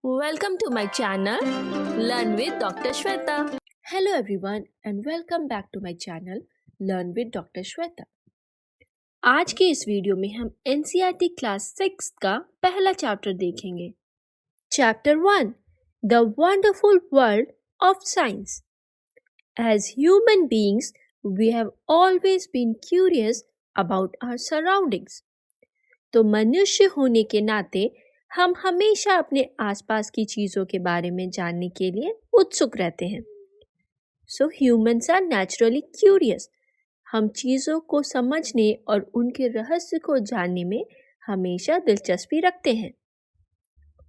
Welcome to my channel Learn with Dr. Shweta. Hello everyone and welcome back to my channel Learn with Dr. Shweta. आज के इस video में हम NCERT class 6 का पहला chapter देखेंगे. Chapter 1 The Wonderful World of Science. As human beings, we have always been curious about our surroundings. तो मनुष्य होने के नाते हम हमेशा अपने आसपास की चीज़ों के बारे में जानने के लिए उत्सुक रहते हैं. So humans are naturally curious. हम चीज़ों को समझने और उनके रहस्य को जानने में हमेशा दिलचस्पी रखते हैं.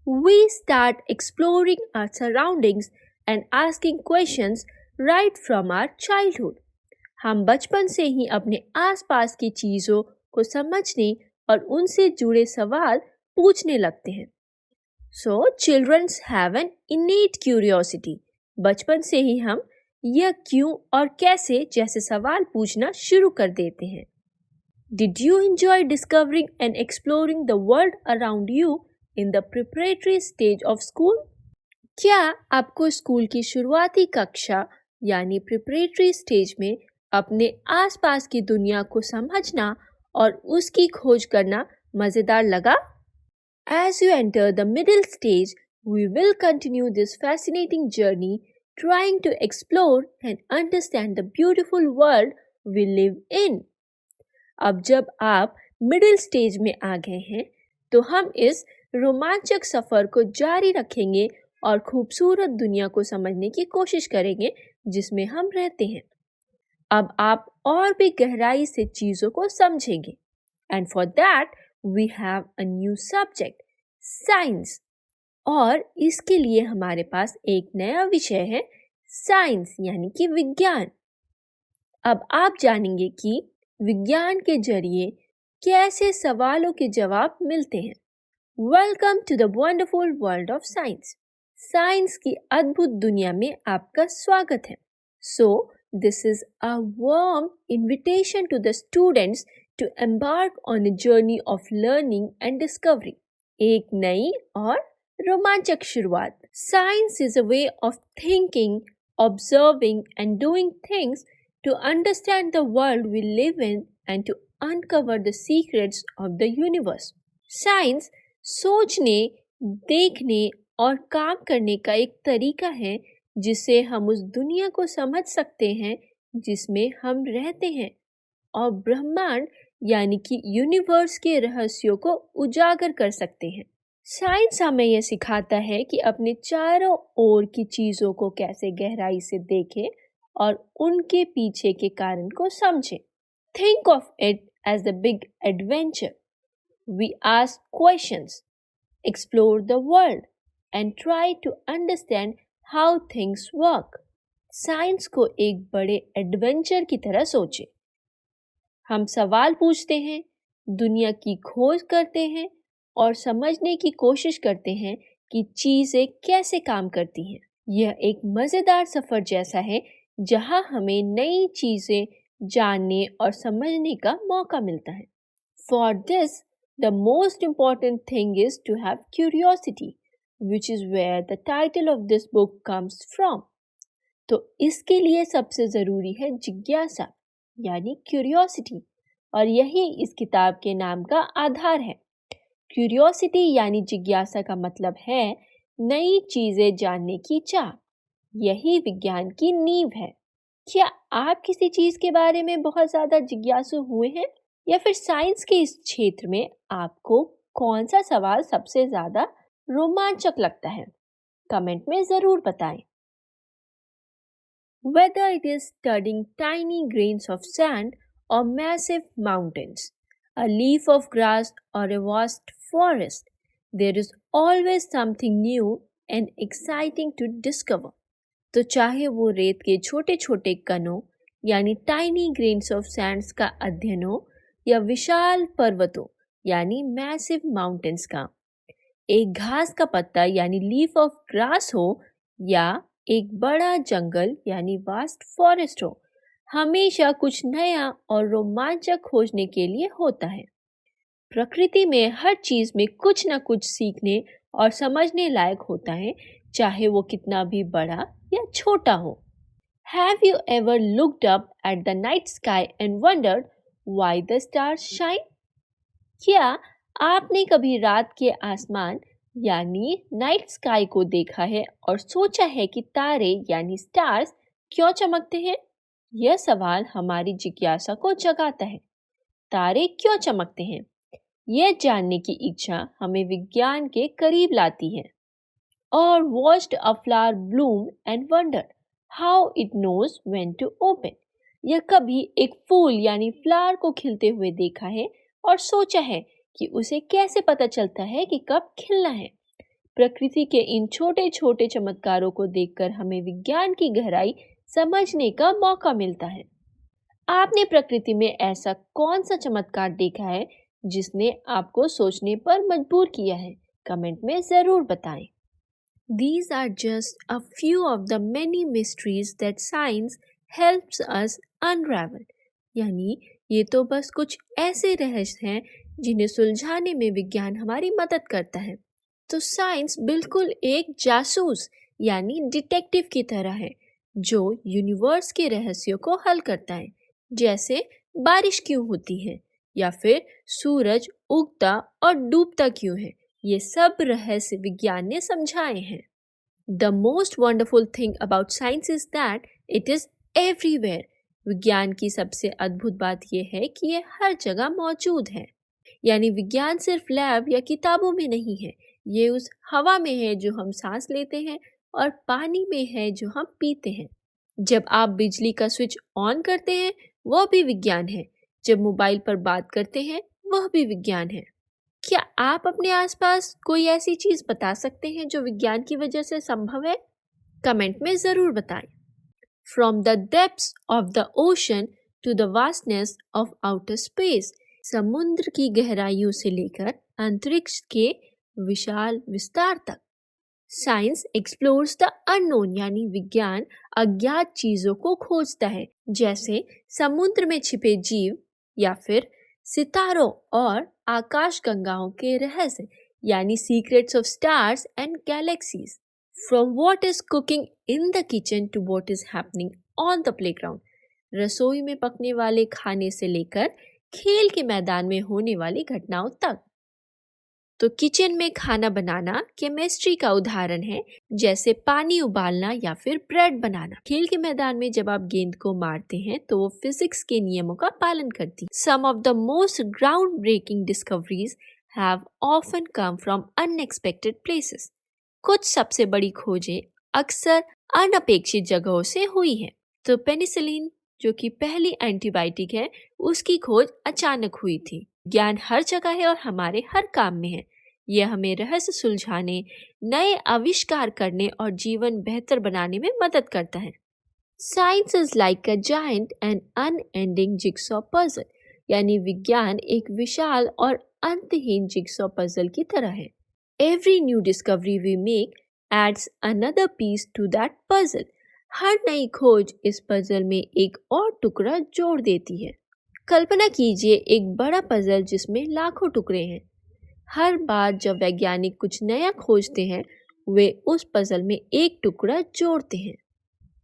We start exploring our surroundings and asking questions right from our childhood. हम बचपन से ही अपने आसपास की चीज़ों को समझने और उनसे जुड़े सवाल पूछने लगते हैं. So children have an innate curiosity. बचपन से ही हम यह क्यों और कैसे जैसे सवाल पूछना शुरू कर देते हैं. Did you enjoy discovering and exploring the world around you in the preparatory stage of school? क्या आपको स्कूल की शुरुआती कक्षा यानी preparatory stage में अपने आसपास की दुनिया को समझना और उसकी खोज करना मज़ेदार लगा? As you enter the middle stage, we will continue this fascinating journey trying to explore and understand the beautiful world we live in. अब जब आप मिडिल स्टेज में आ गए हैं तो हम इस रोमांचक सफ़र को जारी रखेंगे और खूबसूरत दुनिया को समझने की कोशिश करेंगे जिसमें हम रहते हैं. अब आप और भी गहराई से चीज़ों को समझेंगे. And for that, we have a new subject, science. और इसके लिए हमारे पास एक नया विषय है साइंस यानी कि विज्ञान. अब आप जानेंगे कि विज्ञान के जरिए कैसे सवालों के जवाब मिलते हैं. Welcome to the wonderful world of science. Science की अद्भुत दुनिया में आपका स्वागत है. So this is a warm invitation to the students to embark on a journey of learning and discovery. एक नई और रोमांचक शुरुआत. Science is a way of thinking, observing and doing things to understand the world we live in and to uncover the secrets of the universe. Science सोचने, देखने और काम करने का एक तरीका है जिससे हम उस दुनिया को समझ सकते हैं जिसमें हम रहते हैं और ब्रह्मांड यानी कि यूनिवर्स के रहस्यों को उजागर कर सकते हैं. साइंस हमें यह सिखाता है कि अपने चारों ओर की चीज़ों को कैसे गहराई से देखें और उनके पीछे के कारण को समझें. Think of it as a big adventure. We ask questions, explore the world and try to understand how things work. Science को एक बड़े एडवेंचर की तरह सोचें. हम सवाल पूछते हैं, दुनिया की खोज करते हैं और समझने की कोशिश करते हैं कि चीज़ें कैसे काम करती हैं. यह एक मज़ेदार सफ़र जैसा है जहां हमें नई चीज़ें जानने और समझने का मौका मिलता है. For this, the most important thing is to have curiosity, which is where the title of this book comes from. तो इसके लिए सबसे ज़रूरी है जिज्ञासा यानी क्यूरियोसिटी और यही इस किताब के नाम का आधार है. क्यूरियोसिटी यानी जिज्ञासा का मतलब है नई चीज़ें जानने की चाह. यही विज्ञान की नींव है. क्या आप किसी चीज़ के बारे में बहुत ज़्यादा जिज्ञासु हुए हैं या फिर साइंस के इस क्षेत्र में आपको कौन सा सवाल सबसे ज़्यादा रोमांचक लगता है? कमेंट में ज़रूर बताएं. Whether it is studying tiny grains of sand or massive mountains, a leaf of grass or a vast forest, there is always something new and exciting to discover. तो चाहे वो रेत के छोटे छोटे कणों यानी टाइनी ग्रेन्स ऑफ सैंड्स का अध्ययन हो या विशाल पर्वतों यानी मैसिव माउंटेन्स का, एक घास का पत्ता यानी लीफ ऑफ ग्रास हो या एक बड़ा जंगल यानी वास्ट फॉरेस्ट हो, हमेशा कुछ नया और रोमांचक खोजने के लिए होता है. प्रकृति में हर चीज़ में कुछ न कुछ सीखने और समझने लायक होता है, चाहे वो कितना भी बड़ा या छोटा हो। Have you ever looked up at the night sky and wondered why the stars shine? क्या आपने कभी रात के आसमान यानी नाइट स्काई को देखा है और सोचा है कि तारे यानी स्टार्स क्यों चमकते हैं? यह सवाल हमारी जिज्ञासा को जगाता है। तारे क्यों चमकते हैं? यह जानने की इच्छा हमें विज्ञान के करीब लाती है। और watched a flower bloom and wondered how it knows when to open. यह कभी एक फूल यानी फ्लावर को खिलते हुए देखा है और सोचा है कि उसे कैसे पता चलता है कि कब खिलना है। प्रकृति के इन छोटे छोटे चमत्कारों को देखकर हमें विज्ञान की गहराई समझने का मौका मिलता है। आपने प्रकृति में ऐसा कौन सा चमत्कार देखा है जिसने आपको सोचने पर मजबूर किया है? कमेंट में जरूर बताएं। These are just a few of the many mysteries that science helps us unravel. यानी ये तो बस कुछ ऐसे रहस्य हैं जिन्हें सुलझाने में विज्ञान हमारी मदद करता है। तो साइंस बिल्कुल एक जासूस यानी डिटेक्टिव की तरह है जो यूनिवर्स के रहस्यों को हल करता है, जैसे बारिश क्यों होती है या फिर सूरज उगता और डूबता क्यों है। ये सब रहस्य विज्ञान ने समझाए हैं। The most wonderful thing about science is that it is everywhere. विज्ञान की सबसे अद्भुत बात यह है कि यह हर जगह मौजूद है। यानी विज्ञान सिर्फ लैब या किताबों में नहीं है, ये उस हवा में है जो हम सांस लेते हैं और पानी में है जो हम पीते हैं। जब आप बिजली का स्विच ऑन करते हैं वह भी विज्ञान है, जब मोबाइल पर बात करते हैं वह भी विज्ञान है। क्या आप अपने आसपास कोई ऐसी चीज बता सकते हैं जो विज्ञान की वजह से संभव है? कमेंट में जरूर बताएं। From the depths of the ocean to the vastness of outer space. समुद्र की गहराइयों से लेकर अंतरिक्ष के विशाल विस्तार तक। साइंस एक्सप्लोर्स द अननोन यानी विज्ञान अज्ञात चीजों को खोजता है, जैसे समुद्र में छिपे जीव या फिर सितारों और आकाशगंगाओं के रहस्य यानी secrets of stars and galaxies. From what is cooking in the kitchen to what is happening on the playground. रसोई में पकने वाले खाने से लेकर खेल के मैदान में होने वाली घटनाओं तक। तो किचन में खाना बनाना केमिस्ट्री का उदाहरण है, जैसे पानी उबालना या फिर ब्रेड बनाना। खेल के मैदान में जब आप गेंद को मारते हैं तो वो फिजिक्स के नियमों का पालन करती है। Some of the most ground breaking discoveries have often come from unexpected places. कुछ सबसे बड़ी खोजें अक्सर अनअपेक्षित जगहों से हुई हैं। तो पेनिसिलिन जो कि पहली एंटीबायोटिक है, उसकी खोज अचानक हुई थी। ज्ञान हर जगह है और हमारे हर काम में है। यह हमें रहस्य सुलझाने, नए आविष्कार करने और जीवन बेहतर बनाने में मदद करता है। Science is like a giant and unending jigsaw puzzle, यानी विज्ञान एक विशाल और अंतहीन जिगसॉ पजल की तरह है। Every new discovery we make adds another piece to that puzzle. हर नई खोज इस पजल में एक और टुकड़ा जोड़ देती है। कल्पना कीजिए एक बड़ा पजल जिसमें लाखों टुकड़े हैं। हर बार जब वैज्ञानिक कुछ नया खोजते हैं, वे उस पजल में एक टुकड़ा जोड़ते हैं।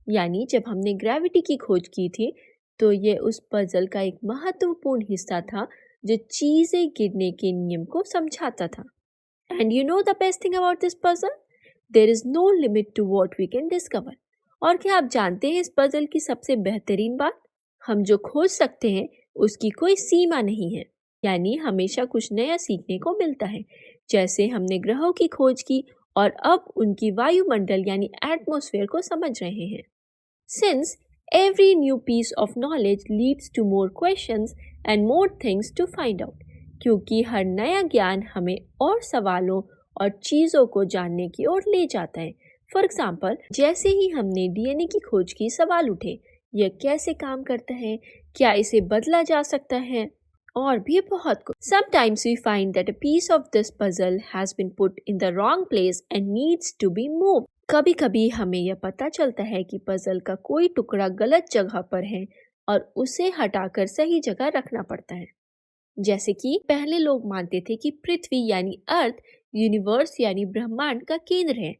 यानी जब हमने ग्रेविटी की खोज की थी तो ये उस पजल का एक महत्वपूर्ण हिस्सा था जो चीजें गिरने के नियम को समझाता था। And you know the best thing about this puzzle, there is no limit to what we can discover. और क्या आप जानते हैं इस पजल की सबसे बेहतरीन बात? हम जो खोज सकते हैं उसकी कोई सीमा नहीं है। यानी हमेशा कुछ नया सीखने को मिलता है। जैसे हमने ग्रहों की खोज की और अब उनकी वायुमंडल यानी एटमॉस्फेयर को समझ रहे हैं। Since every new piece of knowledge leads to more questions and more things to find out, क्योंकि हर नया ज्ञान हमें और सवालों और चीजों को जानने की ओर ले जाता है। फॉर एग्जाम्पल, जैसे ही हमने डीएनए की खोज की, सवाल उठे, यह कैसे काम करता है, क्या इसे बदला जा सकता है, और भी बहुत कुछ। Sometimes we find that a piece of this puzzle has been put in the wrong place and needs to be moved. कभी कभी हमें यह पता चलता है कि पजल का कोई टुकड़ा गलत जगह पर है और उसे हटाकर सही जगह रखना पड़ता है। जैसे कि पहले लोग मानते थे कि पृथ्वी यानी अर्थ यूनिवर्स यानी ब्रह्मांड का केंद्र है,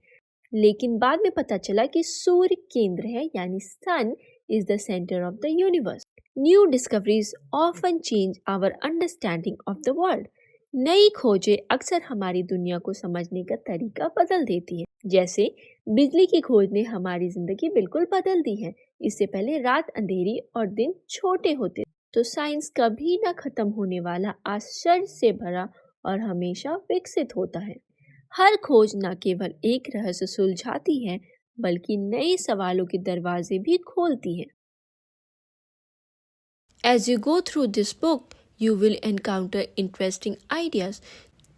लेकिन बाद में पता चला कि सूर्य केंद्र है यानी sun is the centre of the universe. New discoveries often change our understanding of the world. नई खोजें अक्सर हमारी दुनिया को समझने का तरीका बदल देती है। जैसे बिजली की खोज ने हमारी जिंदगी बिल्कुल बदल दी है। इससे पहले रात अंधेरी और दिन छोटे होते, तो साइंस कभी न खत्म होने वाला आश्चर्य से भरा और हमेशा विकसित होता है। हर खोज न केवल एक रहस्य सुलझाती है, बल्कि नए सवालों के दरवाजे भी खोलती है। As you go through this book, you will encounter interesting ideas.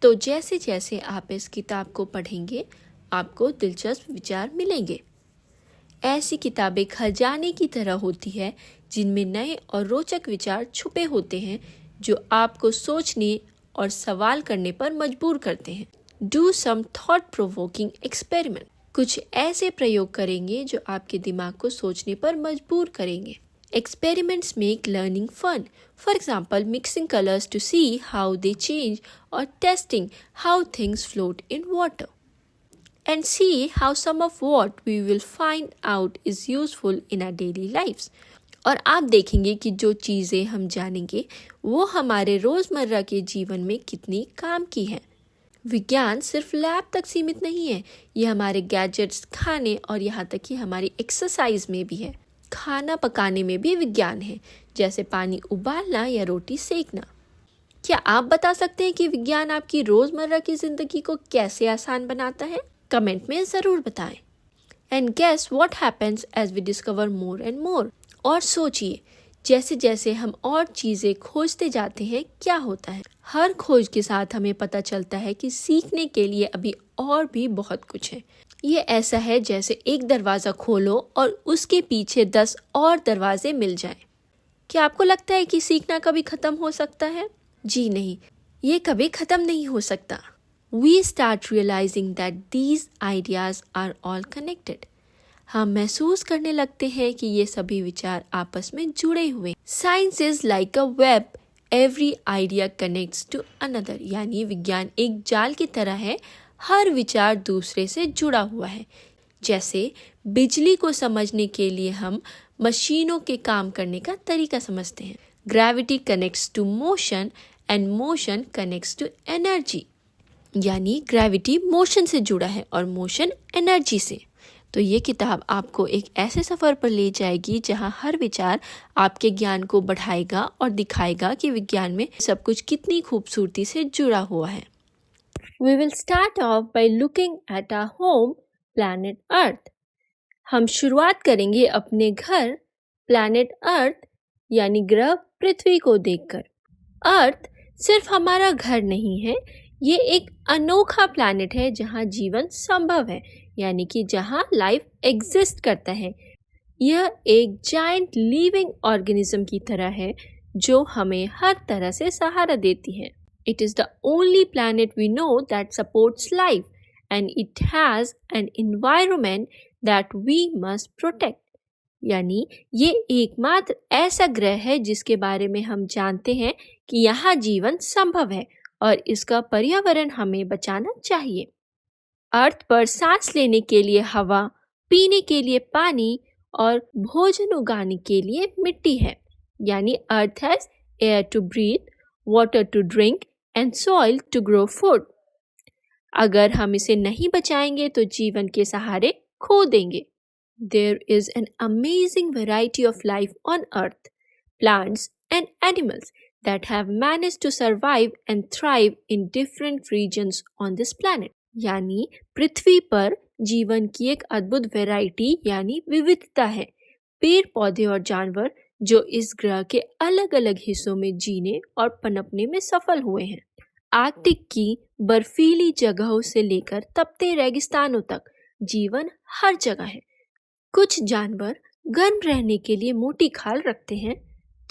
तो जैसे जैसे आप इस किताब को पढ़ेंगे, आपको दिलचस्प विचार मिलेंगे। ऐसी किताबें खजाने की तरह होती है जिनमें नए और रोचक विचार छुपे होते हैं जो आपको सोचने और सवाल करने पर मजबूर करते हैं। Do some thought-provoking experiment. कुछ ऐसे प्रयोग करेंगे जो आपके दिमाग को सोचने पर मजबूर करेंगे। Experiments make learning fun. For example, mixing colors to see how they change or testing how things float in water. And see how some of what we will find out is useful in our daily lives. और आप देखेंगे कि जो चीज़ें हम जानेंगे वो हमारे रोज़मर्रा के जीवन में कितनी काम की हैं। विज्ञान सिर्फ लैब तक सीमित नहीं है, ये हमारे गैजेट्स, खाने और यहाँ तक कि हमारी एक्सरसाइज में भी है। खाना पकाने में भी विज्ञान है, जैसे पानी उबालना या रोटी सेकना। क्या आप बता सकते हैं कि विज्ञान आपकी रोजमर्रा की जिंदगी को कैसे आसान बनाता है? कमेंट में जरूर बताएं। And guess what happens as we discover more and more. और सोचिए, जैसे जैसे हम और चीजें खोजते जाते हैं क्या होता है। हर खोज के साथ हमें पता चलता है कि सीखने के लिए अभी और भी बहुत कुछ है। ये ऐसा है जैसे एक दरवाज़ा खोलो और उसके पीछे 10 और दरवाजे मिल जाएं। क्या आपको लगता है कि सीखना कभी ख़त्म हो सकता है? जी नहीं, ये कभी ख़त्म नहीं हो सकता। We start realizing that these ideas are all connected. हम महसूस करने लगते हैं कि ये सभी विचार आपस में जुड़े हुए। Science is like a web. Every idea connects to another. यानी विज्ञान एक जाल की तरह है, हर विचार दूसरे से जुड़ा हुआ है। जैसे बिजली को समझने के लिए हम मशीनों के काम करने का तरीका समझते हैं। Gravity connects to motion and motion connects to energy. यानी ग्रेविटी मोशन से जुड़ा है और मोशन एनर्जी से। तो ये किताब आपको एक ऐसे सफ़र पर ले जाएगी जहाँ हर विचार आपके ज्ञान को बढ़ाएगा और दिखाएगा कि विज्ञान में सब कुछ कितनी खूबसूरती से जुड़ा हुआ है। We will start off by looking at our home, planet Earth. हम शुरुआत करेंगे अपने घर planet Earth यानी ग्रह पृथ्वी को देखकर। अर्थ सिर्फ हमारा घर नहीं है, ये एक अनोखा प्लैनेट है जहाँ जीवन संभव है, यानी कि जहाँ लाइफ एग्जिस्ट करता है। यह एक जायंट लिविंग ऑर्गेनिज्म की तरह है जो हमें हर तरह से सहारा देती है। It is the only planet we know that supports life and it has an environment that we must protect. यानी ये एकमात्र ऐसा ग्रह है जिसके बारे में हम जानते हैं कि यहाँ जीवन संभव है और इसका पर्यावरण हमें बचाना चाहिए। अर्थ पर सांस लेने के लिए हवा, पीने के लिए पानी और भोजन उगाने के लिए मिट्टी है। यानी earth has air to breathe, water to drink and soil to grow food. अगर हम इसे नहीं बचाएंगे तो जीवन के सहारे खो देंगे। There is an amazing variety of life on Earth, plants and animals that have managed to survive and thrive in different regions on this planet. यानी पृथ्वी पर जीवन की एक अद्भुत वैरायटी यानी विविधता है। पेड़ पौधे और जानवर जो इस ग्रह के अलग अलग हिस्सों में जीने और पनपने में सफल हुए हैं। आर्कटिक की बर्फीली जगहों से लेकर तपते रेगिस्तानों तक जीवन हर जगह है। कुछ जानवर गर्म रहने के लिए मोटी खाल रखते हैं,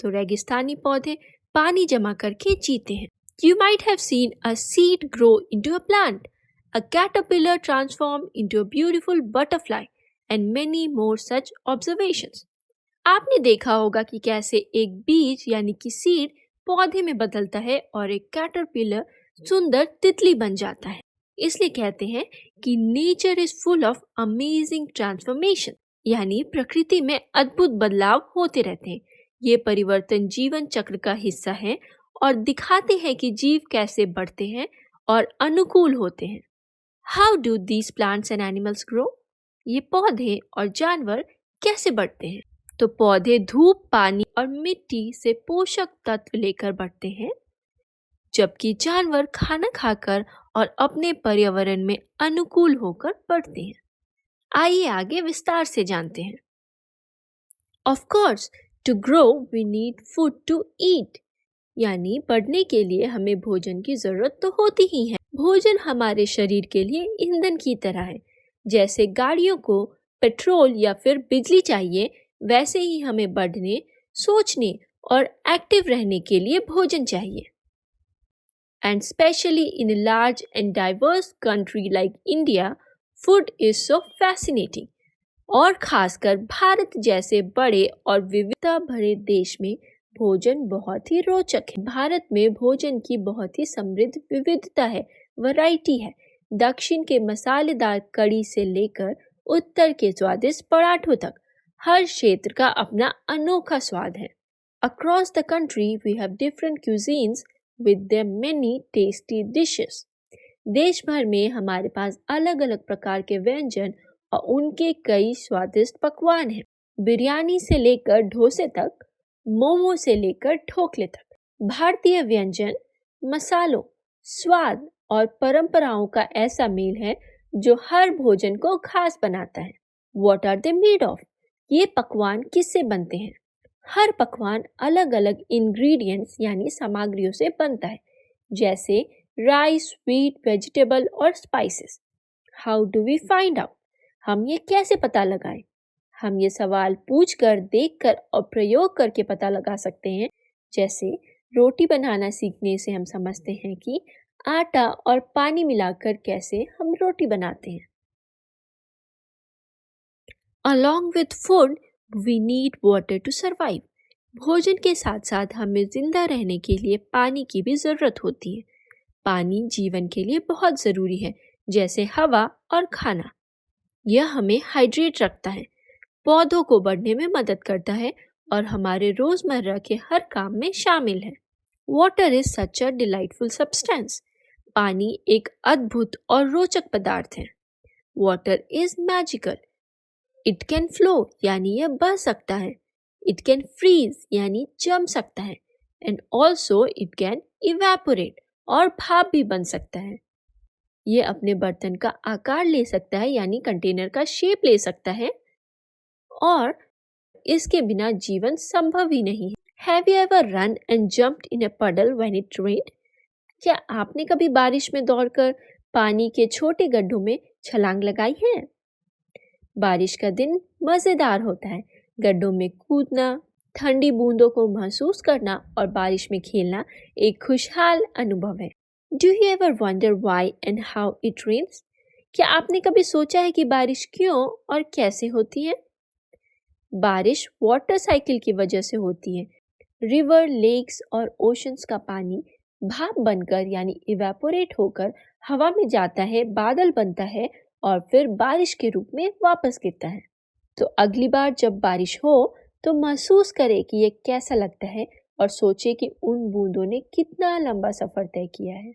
तो रेगिस्तानी पौधे पानी जमा करके जीते हैं। You might have seen a seed grow into a plant, a caterpillar transform into a beautiful butterfly, and many more such observations. आपने देखा होगा कि कैसे एक बीज यानी कि सीड पौधे में बदलता है और एक कैटरपिलर सुंदर तितली बन जाता है। इसलिए कहते हैं कि nature is full of amazing transformation, यानी प्रकृति में अद्भुत बदलाव होते रहते हैं। ये परिवर्तन जीवन चक्र का हिस्सा है और दिखाते हैं कि जीव कैसे बढ़ते हैं और अनुकूल होते हैं। How do these plants and animals grow? ये पौधे और जानवर कैसे बढ़ते हैं? तो पौधे धूप, पानी और मिट्टी से पोषक तत्व लेकर बढ़ते हैं, जबकि जानवर खाना खाकर और अपने पर्यावरण में अनुकूल होकर बढ़ते हैं। आइए आगे विस्तार से जानते हैं। Of course, to grow we need food to eat, यानी बढ़ने के लिए हमें भोजन की जरूरत तो होती ही है। भोजन हमारे शरीर के लिए ईंधन की तरह है। जैसे गाड़ियों को पेट्रोल या फिर बिजली चाहिए, वैसे ही हमें बढ़ने, सोचने और एक्टिव रहने के लिए भोजन चाहिए। And especially in a large and diverse country like India, food is so fascinating. और खासकर भारत जैसे बड़े और विविधता भरे देश में भोजन बहुत ही रोचक है। भारत में भोजन की बहुत ही समृद्ध विविधता है, वैरायटी है। दक्षिण के मसालेदार कड़ी से लेकर उत्तर के स्वादिष्ट पराठों तक हर क्षेत्र का अपना अनोखा स्वाद है। Across the country we have different cuisines with their many tasty dishes. देश भर में हमारे पास अलग अलग प्रकार के व्यंजन और उनके कई स्वादिष्ट पकवान हैं। बिरयानी से लेकर डोसे तक, मोमो से लेकर ढोकले तक। भारतीय व्यंजन मसालों, स्वाद और परंपराओं का ऐसा मेल है जो हर भोजन को खास बनाता है। What are they made of? ये पकवान किससे बनते हैं? हर पकवान अलग अलग इंग्रेडिएंट्स यानी सामग्रियों से बनता है, जैसे राइस, व्हीट, वेजिटेबल और spices. How do we find out? हम ये कैसे पता लगाएं? हम ये सवाल पूछकर, देखकर और प्रयोग करके पता लगा सकते हैं। जैसे रोटी बनाना सीखने से हम समझते हैं कि आटा और पानी मिलाकर कैसे हम रोटी बनाते हैं। Along with food, we need water to survive. भोजन के साथ साथ हमें जिंदा रहने के लिए पानी की भी जरूरत होती है। पानी जीवन के लिए बहुत जरूरी है, जैसे हवा और खाना। यह हमें हाइड्रेट रखता है, पौधों को बढ़ने में मदद करता है और हमारे रोजमर्रा के हर काम में शामिल है। Water is such a delightful substance. पानी एक अद्भुत और रोचक पदार्थ है। Water is magical. It can flow यानी यह बह सकता है, इट कैन फ्रीज यानी जम सकता है, and also it can evaporate और भाप भी बन सकता है। यह अपने बर्तन का आकार ले सकता है यानी कंटेनर का शेप ले सकता है, और इसके बिना जीवन संभव ही नहीं है। Have you ever run and jumped in a puddle when it रेन्ड? क्या आपने कभी बारिश में दौड़कर पानी के छोटे गड्ढों में छलांग लगाई है? बारिश का दिन मजेदार होता है। गड्ढों में कूदना, ठंडी बूंदों को महसूस करना और बारिश में खेलना एक खुशहाल अनुभव है। Do you ever wonder why and how it rains? क्या आपने कभी सोचा है कि बारिश क्यों और कैसे होती है? बारिश वाटर साइकिल की वजह से होती है। रिवर, लेक्स और ओशंस का पानी भाप बनकर यानी इवेपोरेट होकर हवा में जाता है, बादल बनता है और फिर बारिश के रूप में वापस गिरता है। तो अगली बार जब बारिश हो तो महसूस करें कि ये कैसा लगता है और सोचे कि उन बूंदों ने कितना लंबा सफर तय किया है।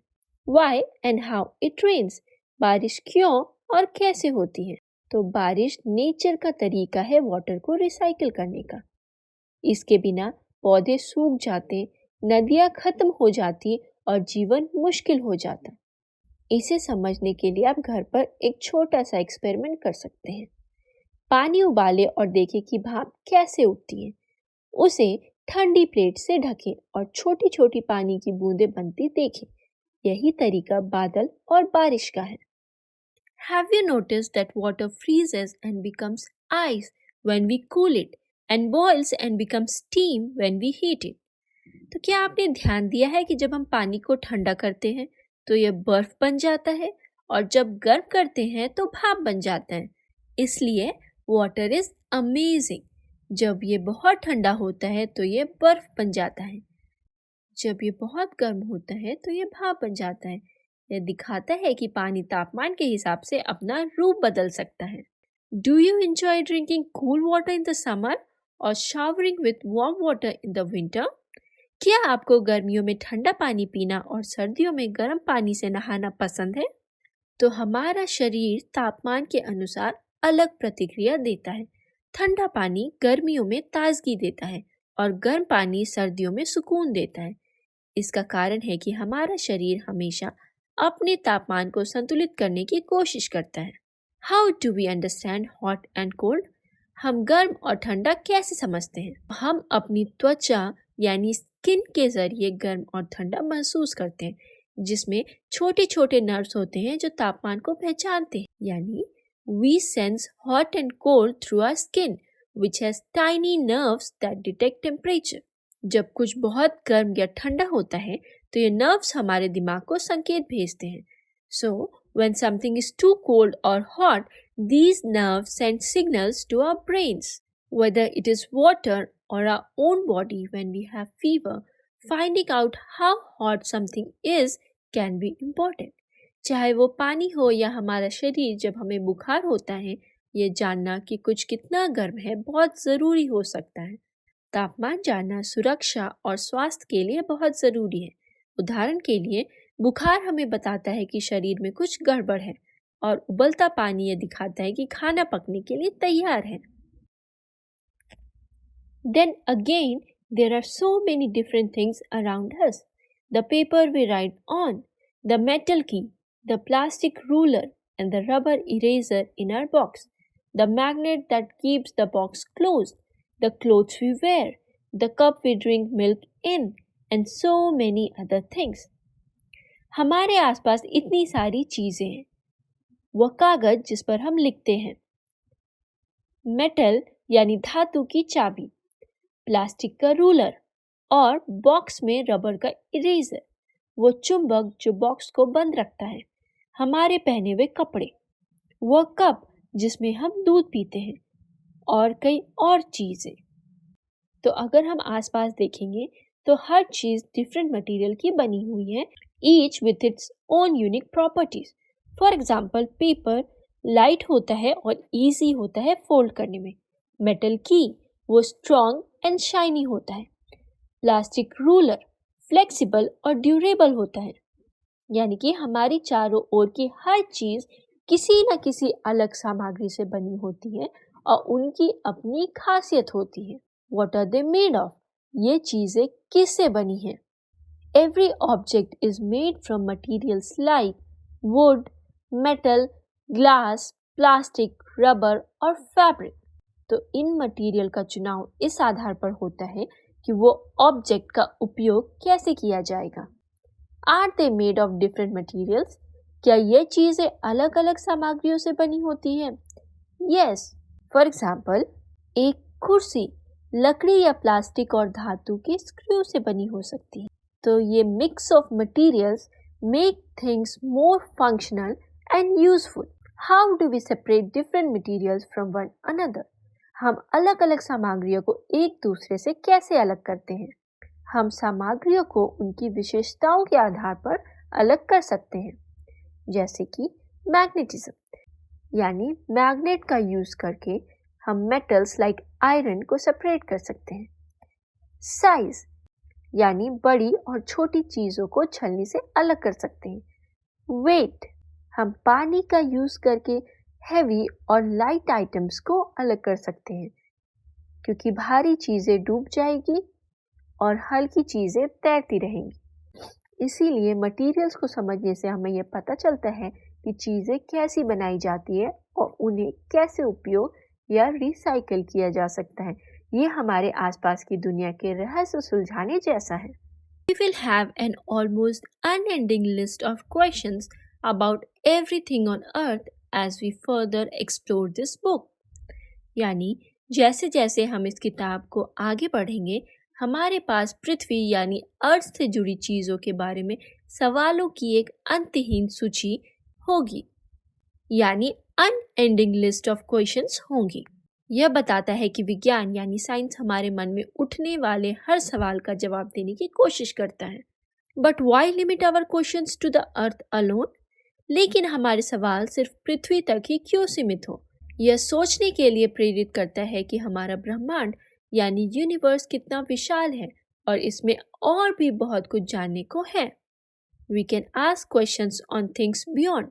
Why and how it rains? बारिश क्यों और कैसे होती है? तो बारिश नेचर का तरीका है वाटर को रिसाइकिल करने का। इसके बिना पौधे सूख जाते, नदियां खत्म हो जाती और जीवन मुश्किल हो जाता। इसे समझने के लिए आप घर पर एक छोटा सा एक्सपेरिमेंट कर सकते हैं। पानी उबालें और देखें कि भाप कैसे उठती है। उसे ठंडी प्लेट से ढकें और छोटी छोटी पानी की बूंदें बनती देखें। यही तरीका बादल और बारिश का है। Have you noticed that water freezes and becomes ice when we cool it and boils and becomes steam when we heat it? तो क्या आपने ध्यान दिया है कि जब हम पानी को ठंडा करते हैं तो यह बर्फ बन जाता है और जब गर्म करते हैं तो भाप बन जाता है। इसलिए वाटर इज अमेजिंग। जब ये बहुत ठंडा होता है तो ये बर्फ बन जाता है, जब ये बहुत गर्म होता है तो ये भाप बन जाता है। यह दिखाता है कि पानी तापमान के हिसाब से अपना रूप बदल सकता है। Do you enjoy drinking cool water in the summer और showering with warm water in the winter? क्या आपको गर्मियों में ठंडा पानी पीना और सर्दियों में गर्म पानी से नहाना पसंद है? तो हमारा शरीर तापमान के अनुसार अलग प्रतिक्रिया देता है। ठंडा पानी गर्मियों में ताजगी देता है और गर्म पानी सर्दियों में सुकून देता है। इसका कारण है कि हमारा शरीर हमेशा अपने तापमान को संतुलित करने की कोशिश करता है। How do we understand hot and cold? हम गर्म और ठंडा कैसे समझते हैं? हम अपनी त्वचा यानी स्किन के जरिए गर्म और ठंडा महसूस करते हैं, जिसमें छोटे छोटे नर्व्स होते हैं जो तापमान को पहचानते हैं। यानी we sense hot and cold through our skin, which has tiny nerves that detect temperature. जब कुछ बहुत गर्म या ठंडा होता है तो ये नर्व्स हमारे दिमाग को संकेत भेजते हैं। So, when something is too cold or hot, these nerves send signals to our brains. Whether it is water or our own body when we have fever, finding out how hot something is can be important. चाहे वो पानी हो या हमारा शरीर जब हमें बुखार होता है, ये जानना कि कुछ कितना गर्म है बहुत ज़रूरी हो सकता है। तापमान जानना सुरक्षा और स्वास्थ्य के लिए बहुत ज़रूरी है। उदाहरण के लिए बुखार हमें बताता है कि शरीर में कुछ गड़बड़ है और उबलता पानी ये दिखाता है कि खाना पकने के लिए तैयार है। Then again, there are so many different things around us. The paper we write on, the metal key, the plastic ruler and the rubber eraser in our box, the magnet that keeps the box closed, the clothes we wear, the cup we drink milk in, and so many other things. हमारे आसपास इतनी सारी चीजें हैं। वह कागज जिस पर हम लिखते हैं, मेटल यानी धातु की चाबी, प्लास्टिक का रूलर और बॉक्स में रबर का इरेजर, वो चुंबक जो बॉक्स को बंद रखता है, हमारे पहने हुए कपड़े, वह कप जिसमें हम दूध पीते हैं और कई और चीजें। तो अगर हम आसपास देखेंगे तो हर चीज डिफरेंट मटेरियल की बनी हुई है, each with its own unique properties. For example, paper light होता है और इजी होता है फोल्ड करने में। मेटल की वो स्ट्रॉन्ग एंड शाइनी होता है। प्लास्टिक रूलर फ्लेक्सिबल और ड्यूरेबल होता है। यानी कि हमारी चारों ओर की हर चीज किसी न किसी अलग सामग्री से बनी होती है और उनकी अपनी खासियत होती है। What are they made of? ये चीजें किससे बनी हैं? Every object is made from materials like wood, metal, glass, plastic, rubber और fabric. तो इन मटेरियल का चुनाव इस आधार पर होता है कि वो ऑब्जेक्ट का उपयोग कैसे किया जाएगा। Are they made of different materials? क्या ये चीजें अलग अलग सामग्रियों से बनी होती हैं? Yes. For example, एक कुर्सी लकड़ी या प्लास्टिक और धातु के स्क्रू से बनी हो सकती है। तो ये mix of materials make things more functional and useful. How do we separate different materials from one another? हम अलग अलग सामग्रियों को एक दूसरे से कैसे अलग करते हैं? हम सामग्रियों को उनकी विशेषताओं के आधार पर अलग कर सकते हैं, जैसे कि मैग्नेटिज्म, यानी मैग्नेट का यूज करके हम मेटल्स लाइक आयरन को सेपरेट कर सकते हैं। साइज, यानी बड़ी और छोटी चीजों को छलनी से अलग कर सकते हैं। वेट, हम पानी का यूज करके हैवी और लाइट आइटम्स को अलग कर सकते हैं, क्योंकि भारी चीजें डूब जाएगी और हल्की चीजें तैरती रहेंगी। इसीलिए मटेरियल्स को समझने से हमें यह पता चलता है कि चीजें कैसी बनाई जाती है और उन्हें कैसे उपयोग या रिसाइकल किया जा सकता है। ये हमारे आसपास की दुनिया के रहस्य सुलझाने जैसा है। We will have an almost unending list of questions about everything on earth as we further explore this book. यानी जैसे जैसे हम इस किताब को आगे बढ़ेंगे, हमारे पास पृथ्वी यानी अर्थ से जुड़ी चीजों के बारे में सवालों की एक अंतहीन सूची होगी, यानी अनएंडिंग लिस्ट ऑफ क्वेश्चंस होंगी। यह बताता है कि विज्ञान यानी साइंस हमारे मन में उठने वाले हर सवाल का जवाब देने की कोशिश करता है। But why limit our questions to the earth alone? लेकिन हमारे सवाल सिर्फ पृथ्वी तक ही क्यों सीमित हो? यह सोचने के लिए प्रेरित करता है कि हमारा ब्रह्मांड यानी यूनिवर्स कितना विशाल है और इसमें और भी बहुत कुछ जानने को है। We can ask questions on things beyond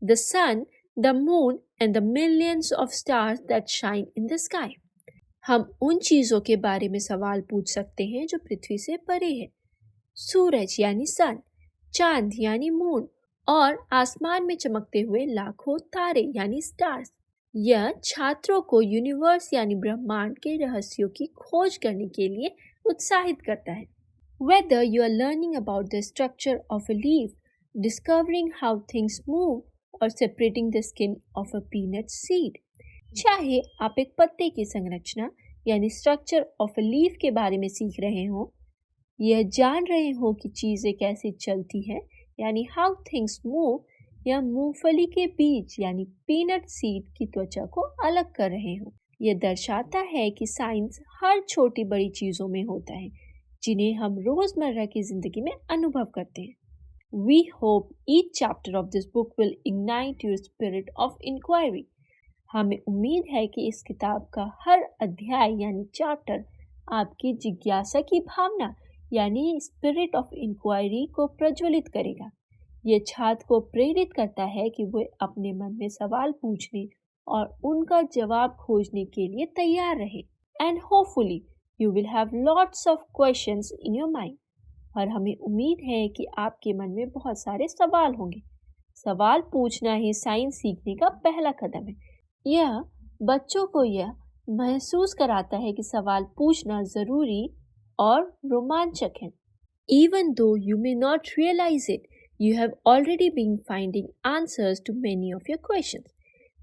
the sun, the moon and the millions of stars that shine in the sky. हम उन चीजों के बारे में सवाल पूछ सकते हैं जो पृथ्वी से परे है, सूरज यानी सन, चांद यानी मून और आसमान में चमकते हुए लाखों तारे यानी स्टार्स। यह छात्रों को यूनिवर्स यानी ब्रह्मांड के रहस्यों की खोज करने के लिए उत्साहित करता है। Whether you are learning about the structure of a leaf, discovering how things move, or separating the skin of a peanut seed, चाहे आप एक पत्ते की संरचना यानी स्ट्रक्चर ऑफ अ लीफ के बारे में सीख रहे हो, यह जान रहे हो कि चीजें कैसे चलती है यानी हाउ थिंग्स मूव, या मूंगफली के बीज यानी पीनट सीड की त्वचा को अलग कर रहे हो, यह दर्शाता है कि साइंस हर छोटी बड़ी चीजों में होता है जिन्हें हम रोजमर्रा की जिंदगी में अनुभव करते हैं। We hope each chapter of this book will ignite your spirit of inquiry. हमें उम्मीद है कि इस किताब का हर अध्याय यानी चैप्टर आपकी जिज्ञासा की भावना यानी स्पिरिट ऑफ इंक्वायरी को प्रज्वलित करेगा। यह छात्र को प्रेरित करता है कि वे अपने मन में सवाल पूछने और उनका जवाब खोजने के लिए तैयार रहे। And hopefully you will have lots of questions in your mind. और हमें उम्मीद है कि आपके मन में बहुत सारे सवाल होंगे। सवाल पूछना ही साइंस सीखने का पहला कदम है। यह बच्चों को यह महसूस कराता है कि सवाल पूछना जरूरी और रोमांचक है। Even though you may not realize it, you have already been finding answers to many of your questions.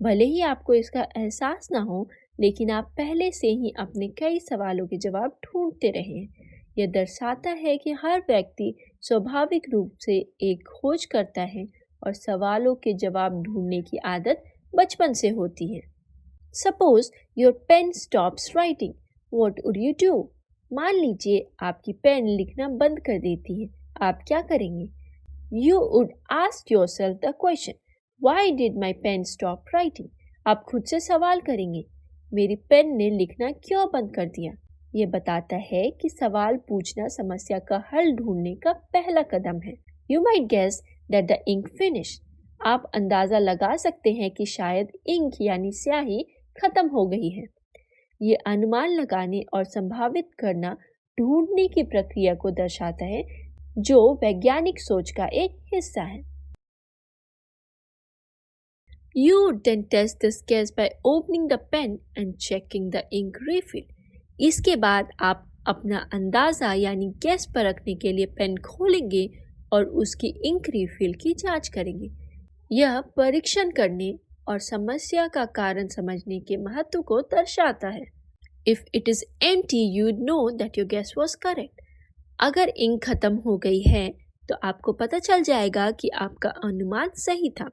भले ही आपको इसका एहसास ना हो, लेकिन आप पहले से ही अपने कई सवालों के जवाब ढूंढते रहे हैं। यह दर्शाता है कि हर व्यक्ति स्वाभाविक रूप से एक खोज करता है और सवालों के जवाब ढूंढने की आदत बचपन से होती है। Suppose your pen stops writing. What would you do? मान लीजिए आपकी पेन लिखना बंद कर देती है, आप क्या करेंगे? You would ask yourself the question, why did my pen stop writing? आप खुद से सवाल करेंगे, मेरी पेन ने लिखना क्यों बंद कर दिया? यह बताता है कि सवाल पूछना समस्या का हल ढूंढने का पहला कदम है। You might guess that the ink finished. आप अंदाजा लगा सकते हैं कि शायद इंक यानी स्याही खत्म हो गई है। ये अनुमान लगाने और संभावित करना ढूंढने की प्रक्रिया को दर्शाता है जो वैज्ञानिक सोच का एक हिस्सा है। You then test this guess by opening the pen and checking the ink refill. इसके बाद आप अपना अंदाजा यानी गैस परखने के लिए पेन खोलेंगे और उसकी इंक रिफिल की जांच करेंगे। यह परीक्षण करने और समस्या का कारण समझने के महत्व को दर्शाता है। If it is empty, you'd know that your guess was correct. अगर इंक खत्म हो गई है तो आपको पता चल जाएगा कि आपका अनुमान सही था।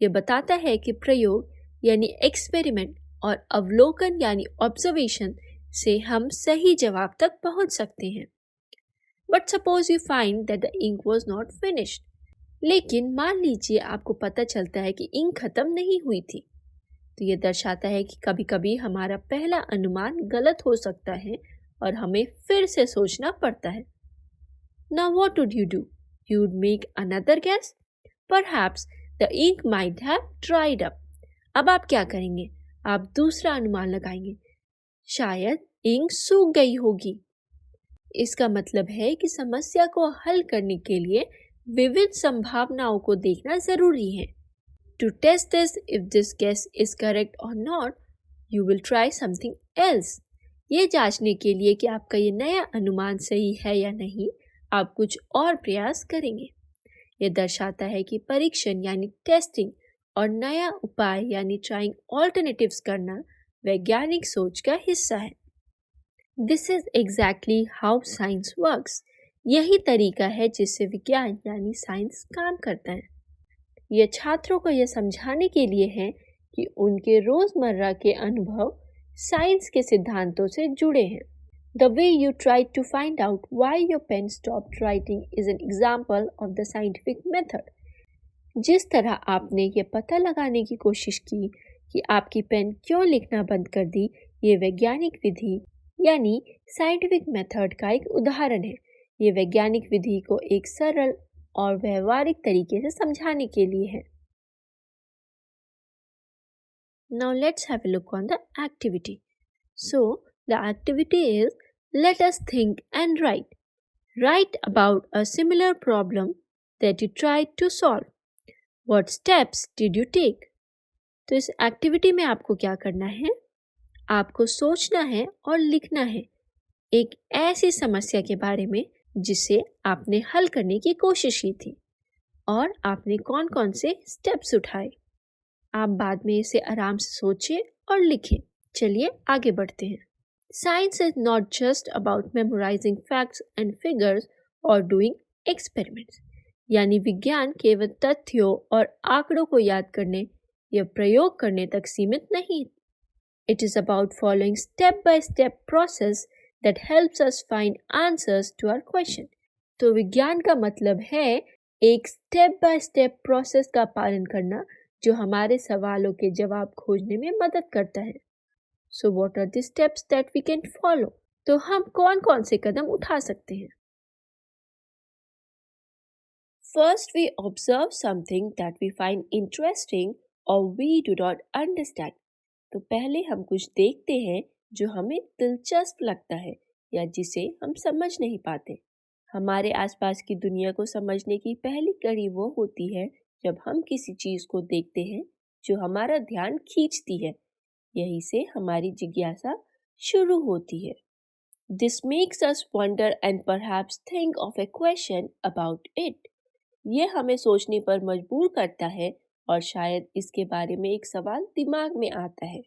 यह बताता है कि प्रयोग यानी एक्सपेरिमेंट और अवलोकन यानी ऑब्जर्वेशन से हम सही जवाब तक पहुंच सकते हैं। But suppose you find that the ink was not finished. लेकिन मान लीजिए आपको पता चलता है कि इंक खत्म नहीं हुई थी, तो यह दर्शाता है कि कभी-कभी हमारा पहला अनुमान गलत हो सकता है और हमें फिर से सोचना पड़ता है। Now what would you do? You would make another guess? Perhaps the ink might have dried up. अब आप क्या करेंगे? आप दूसरा अनुमान लगाएंगे। शायद इंक सूख गई होगी। इसका मतलब है कि समस्या को हल करने के लिए विविध संभावनाओं को देखना जरूरी है। To test this, if this guess is correct or not, you will try something else. ये जांचने के लिए कि आपका ये नया अनुमान सही है या नहीं, आप कुछ और प्रयास करेंगे। यह दर्शाता है कि परीक्षण यानी टेस्टिंग और नया उपाय यानी ट्राइंग ऑल्टरनेटिव्स करना वैज्ञानिक सोच का हिस्सा है। This is exactly how science works. यही तरीका है जिससे विज्ञान यानी साइंस काम करता है। यह छात्रों को यह समझाने के लिए है कि उनके रोजमर्रा के अनुभव साइंस के सिद्धांतों से जुड़े हैं। The way you tried to find out why your pen stopped writing is an example of the scientific method. जिस तरह आपने ये पता लगाने की कोशिश की कि आपकी पेन क्यों लिखना बंद कर दी, ये वैज्ञानिक विधि यानी साइंटिफिक मेथड का एक उदाहरण है। ये वैज्ञानिक विधि को एक सरल और व्यवहारिक तरीके से समझाने के लिए है। Now let's have a look on the activity. So the activity is, let us think and write. Write about a similar problem that you tried to solve. What steps did you take? तो इस activity में आपको क्या करना है? आपको सोचना है और लिखना है एक ऐसी समस्या के बारे में जिसे आपने हल करने की कोशिश की थी और आपने कौन कौन से स्टेप्स उठाए। आप बाद में इसे आराम से सोचें और लिखें। चलिए आगे बढ़ते हैं। Science is not just about memorizing facts and figures or doing experiments. यानी विज्ञान केवल तथ्यों और आंकड़ों को याद करने या प्रयोग करने तक सीमित नहीं। It is about following step-by-step process that helps us find answers to our question. तो विज्ञान का मतलब है एक स्टेप बाय स्टेप प्रोसेस का पालन करना जो हमारे सवालों के जवाब खोजने में मदद करता है। So what are the steps that we can follow? तो हम कौन कौन से कदम उठा सकते हैं? First, we observe something that we find interesting or we do not understand. तो पहले हम कुछ देखते हैं जो हमें दिलचस्प लगता है या जिसे हम समझ नहीं पाते। हमारे आसपास की दुनिया को समझने की पहली कड़ी वो होती है जब हम किसी चीज को देखते हैं जो हमारा ध्यान खींचती है। यही से हमारी जिज्ञासा शुरू होती है। This makes us wonder and perhaps think of a question about it. ये हमें सोचने पर मजबूर करता है और शायद इसके बारे में एक सवाल दिमाग में आता है।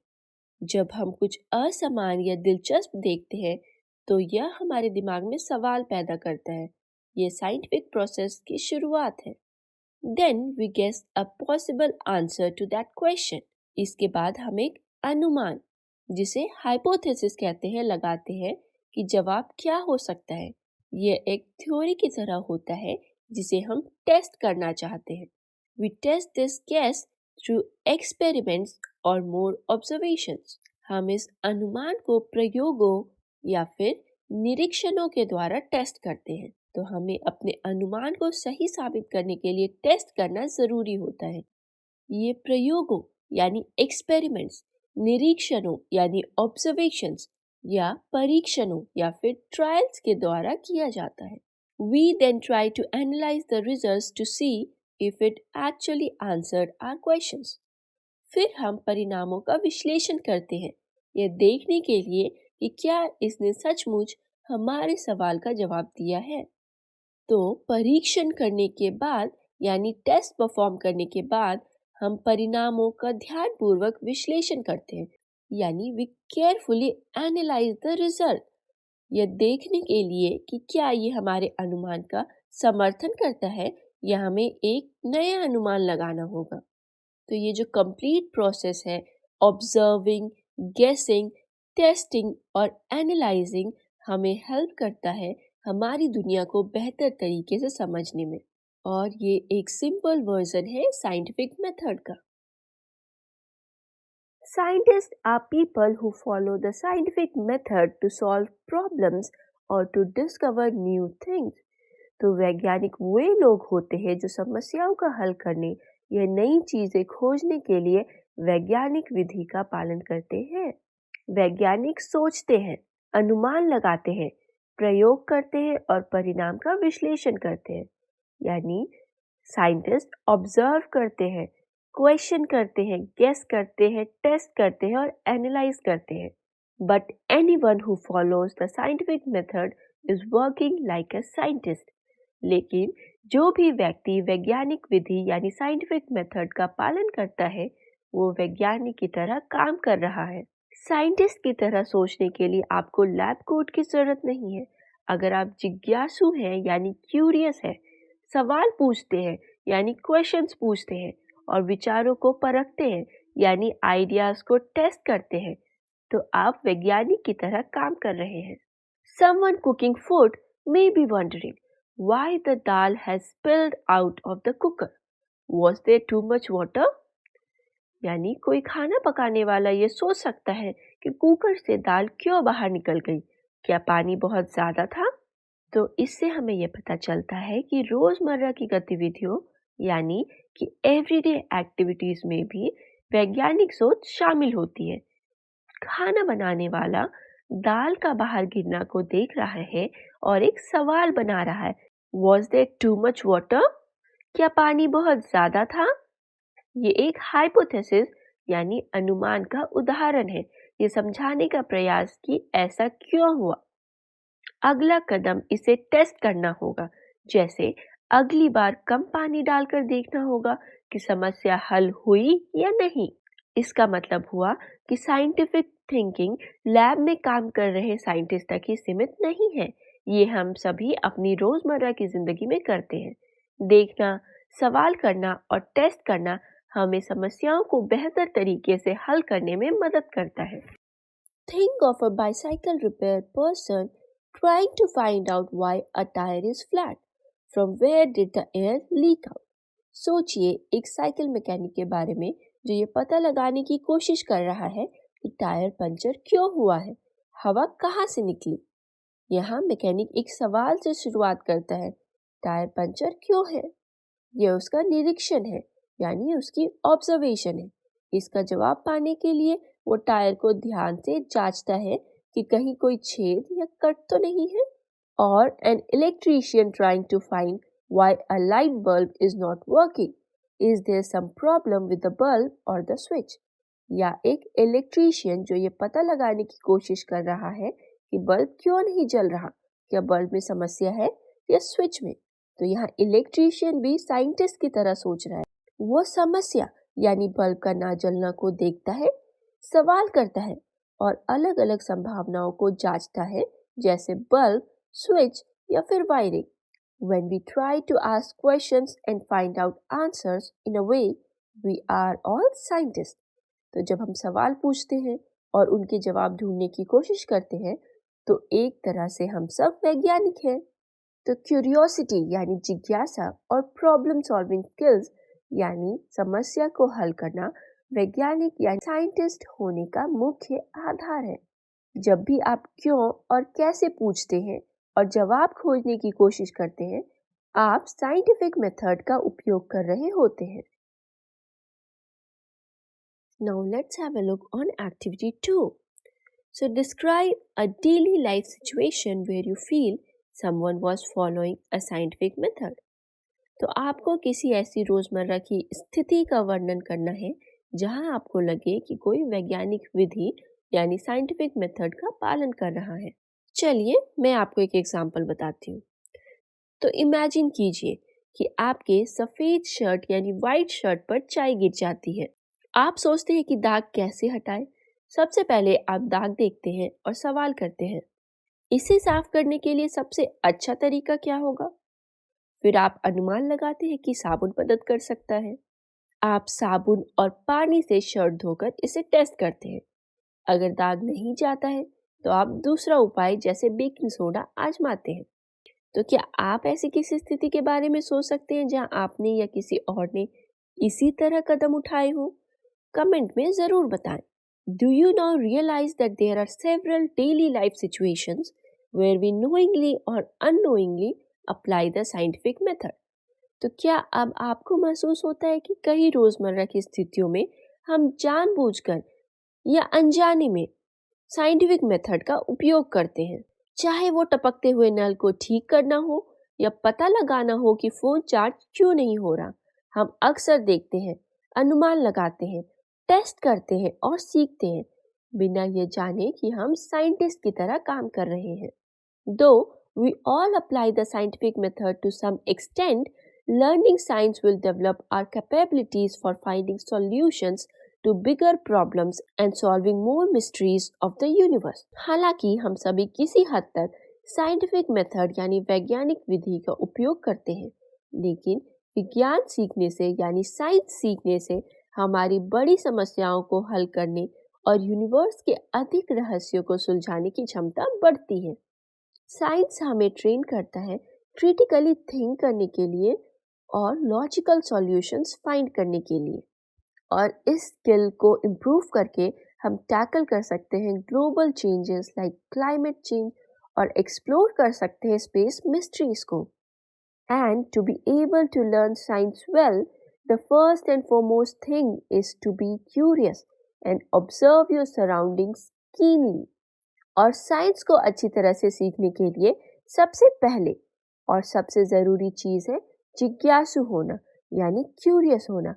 जब हम कुछ असमान या दिलचस्प देखते हैं तो यह हमारे दिमाग में सवाल पैदा करता है। ये साइंटिफिक प्रोसेस की शुरुआत है। Then we guess a possible answer to that question. इसके बाद हम एक अनुमान, जिसे हाइपोथेसिस कहते हैं, लगाते हैं कि जवाब क्या हो सकता है। यह एक थ्योरी की तरह होता है जिसे हम टेस्ट करना चाहते हैं। We test this guess through experiments or more observations. हम इस अनुमान को प्रयोगों या फिर निरीक्षणों के द्वारा टेस्ट करते हैं। तो हमें अपने अनुमान को सही साबित करने के लिए टेस्ट करना जरूरी होता है। ये प्रयोगों यानी एक्सपेरिमेंट्स, निरीक्षणों यानी ऑब्जर्वेशंस या परीक्षणों या फिर ट्रायल्स के द्वारा किया जाता है। We then try to analyze the results to see if it actually answered our questions. फिर हम परिणामों का विश्लेषण करते हैं, यह देखने के लिए कि क्या इसने सचमुच हमारे सवाल का जवाब दिया है। तो परीक्षण करने के बाद यानी टेस्ट परफॉर्म करने के बाद हम परिणामों का ध्यानपूर्वक विश्लेषण करते हैं, यानी we carefully analyse the result, यह देखने के लिए कि क्या ये हमारे अनुमान का समर्थन करता है या हमें एक नया अनुमान लगाना होगा। तो ये जो कंप्लीट प्रोसेस है, ऑब्जर्विंग, गेसिंग, टेस्टिंग और एनालाइजिंग, हमें हेल्प करता है हमारी दुनिया को बेहतर तरीके से समझने में। और ये एक सिंपल वर्जन है साइंटिफिक मेथड का। Scientists are people who follow the scientific method to solve problems or to discover new things. तो वैज्ञानिक वे लोग होते हैं जो समस्याओं का हल करने या नई चीजें खोजने के लिए वैज्ञानिक विधि का पालन करते हैं। वैज्ञानिक सोचते हैं, अनुमान लगाते हैं, प्रयोग करते हैं और परिणाम का विश्लेषण करते हैं। यानी साइंटिस्ट ऑब्जर्व करते हैं, क्वेश्चन करते हैं, गेस करते हैं, टेस्ट करते हैं और एनालाइज करते हैं। But anyone who follows the scientific method is working like a scientist. लेकिन जो भी व्यक्ति वैज्ञानिक विधि यानी साइंटिफिक मेथड का पालन करता है वो वैज्ञानिक की तरह काम कर रहा है। साइंटिस्ट की तरह सोचने के लिए आपको लैब कोट की जरूरत नहीं है। अगर आप जिज्ञासु हैं यानी क्यूरियस है, सवाल पूछते हैं यानी क्वेश्चंस पूछते हैं और विचारों को परखते हैं यानी आइडियाज को टेस्ट करते हैं, तो आप वैज्ञानिक की तरह काम कर रहे हैं। Someone cooking food may be wondering why the dal has spilled out of the cooker. Was there too much water? यानी कोई खाना पकाने वाला ये सोच सकता है कि कुकर से दाल क्यों बाहर निकल गई, क्या पानी बहुत ज्यादा था? तो इससे हमें यह पता चलता है कि रोजमर्रा की गतिविधियों यानी कि एवरीडे एक्टिविटीज में भी वैज्ञानिक सोच शामिल होती है। खाना बनाने वाला दाल का बाहर गिरना को देख रहा है और एक सवाल बना रहा है, was there too much water? क्या पानी बहुत ज्यादा था? ये एक हाइपोथेसिस यानी अनुमान का उदाहरण है। ये समझाने का प्रयास कि ऐसा क्यों हुआ। अगला कदम इसे टेस्ट करना होगा, जैसे अगली बार कम पानी डालकर देखना होगा कि समस्या हल हुई या नहीं। इसका मतलब हुआ कि साइंटिफिक थिंकिंग लैब में काम कर रहे साइंटिस्ट तक ही सीमित नहीं है, ये हम सभी अपनी रोजमर्रा की जिंदगी में करते हैं। देखना, सवाल करना और टेस्ट करना हमें समस्याओं को बेहतर तरीके से हल करने में मदद करता है। Think of a bicycle repair person trying to find out why a tire is flat. From where did the air leak out? सोचिए एक साइकिल मैकेनिक के बारे में जो ये पता लगाने की कोशिश कर रहा है कि टायर पंचर क्यों हुआ है, हवा कहाँ से निकली। यहाँ मैकेनिक एक सवाल से शुरुआत करता है, टायर पंचर क्यों है? यह उसका निरीक्षण है, यानी उसकी ऑब्जर्वेशन है। इसका जवाब पाने के लिए वो टायर को ध्यान से जांचता है कि कहीं कोई छेद या कट तो नहीं है। और an electrician trying to find why a light bulb is not working, is there some problem with the bulb और द स्विच। या एक इलेक्ट्रीशियन जो ये पता लगाने की कोशिश कर रहा है कि बल्ब क्यों नहीं जल रहा, क्या बल्ब में समस्या है या स्विच में। तो यहाँ इलेक्ट्रीशियन भी साइंटिस्ट की तरह सोच रहा है। वो समस्या यानी बल्ब का ना जलना को देखता है, सवाल करता है और अलग अलग संभावनाओं को जांचता है, जैसे बल्ब, स्विच या फिर wiring. When we try to ask questions and find out answers in a way, we are all scientists. तो जब हम सवाल पूछते हैं और उनके जवाब ढूंढने की कोशिश करते हैं, तो एक तरह से हम सब वैज्ञानिक हैं। तो क्यूरियोसिटी यानी जिज्ञासा और प्रॉब्लम सॉल्विंग स्किल्स यानी समस्या को हल करना वैज्ञानिक यानी साइंटिस्ट होने का मुख्य आधार है। जब भी आप क्यों और कैसे पूछते हैं और जवाब खोजने की कोशिश करते हैं, आप साइंटिफिक मेथड का उपयोग कर रहे होते हैं। Now let's have a look on activity 2. So describe a daily life situation where you feel someone was following a scientific method. तो आपको किसी ऐसी रोजमर्रा की स्थिति का वर्णन करना है जहां आपको लगे कि कोई वैज्ञानिक विधि यानी साइंटिफिक मेथड का पालन कर रहा है। चलिए मैं आपको एक एग्जांपल बताती हूँ। तो इमेजिन कीजिए कि आपके सफेद शर्ट यानी वाइट शर्ट पर चाय गिर जाती है। आप सोचते हैं कि दाग कैसे हटाएं। सबसे पहले आप दाग देखते हैं और सवाल करते हैं, इसे साफ करने के लिए सबसे अच्छा तरीका क्या होगा? फिर आप अनुमान लगाते हैं कि साबुन मदद कर सकता है। आप साबुन और पानी से शर्ट धोकर इसे टेस्ट करते हैं। अगर दाग नहीं जाता है तो आप दूसरा उपाय जैसे बेकिंग सोडा आजमाते हैं। तो क्या आप ऐसी किसी स्थिति के बारे में सोच सकते हैं जहां आपने या किसी और ने इसी तरह कदम उठाए हों? कमेंट में जरूर बताएं। Do you now realize that there are several daily life situations where we knowingly or unknowingly apply the scientific method? तो क्या अब आपको महसूस होता है कि कई रोजमर्रा की स्थितियों में हम जानबूझकर या अनजाने में साइंटिफिक मेथड का उपयोग करते हैं, चाहे वो टपकते हुए नल को ठीक करना हो या पता लगाना हो कि फोन चार्ज क्यों नहीं हो रहा। हम अक्सर देखते हैं, अनुमान लगाते हैं, टेस्ट करते हैं और सीखते हैं बिना ये जाने कि हम साइंटिस्ट की तरह काम कर रहे हैं। दो we all apply the scientific method to some extent, learning science will develop our capabilities for finding solutions to bigger problems and solving more mysteries of the universe. हालांकि हम सभी किसी हद तक साइंटिफिक मेथड यानी वैज्ञानिक विधि का उपयोग करते हैं, लेकिन विज्ञान सीखने से यानी साइंस सीखने से हमारी बड़ी समस्याओं को हल करने और यूनिवर्स के अधिक रहस्यों को सुलझाने की क्षमता बढ़ती है। साइंस हमें ट्रेन करता है क्रिटिकली थिंक करने के लिए और लॉजिकल सॉल्यूशंस फाइंड करने के लिए, और इस स्किल को इम्प्रूव करके हम टैकल कर सकते हैं global changes like climate change और एक्सप्लोर कर सकते हैं स्पेस मिस्ट्रीज को। And to be able to learn science well, the first and foremost thing is to be curious and observe your surroundings keenly. और science को अच्छी तरह से सीखने के लिए सबसे पहले और सबसे ज़रूरी चीज़ है जिज्ञासु होना, यानी क्यूरियस होना,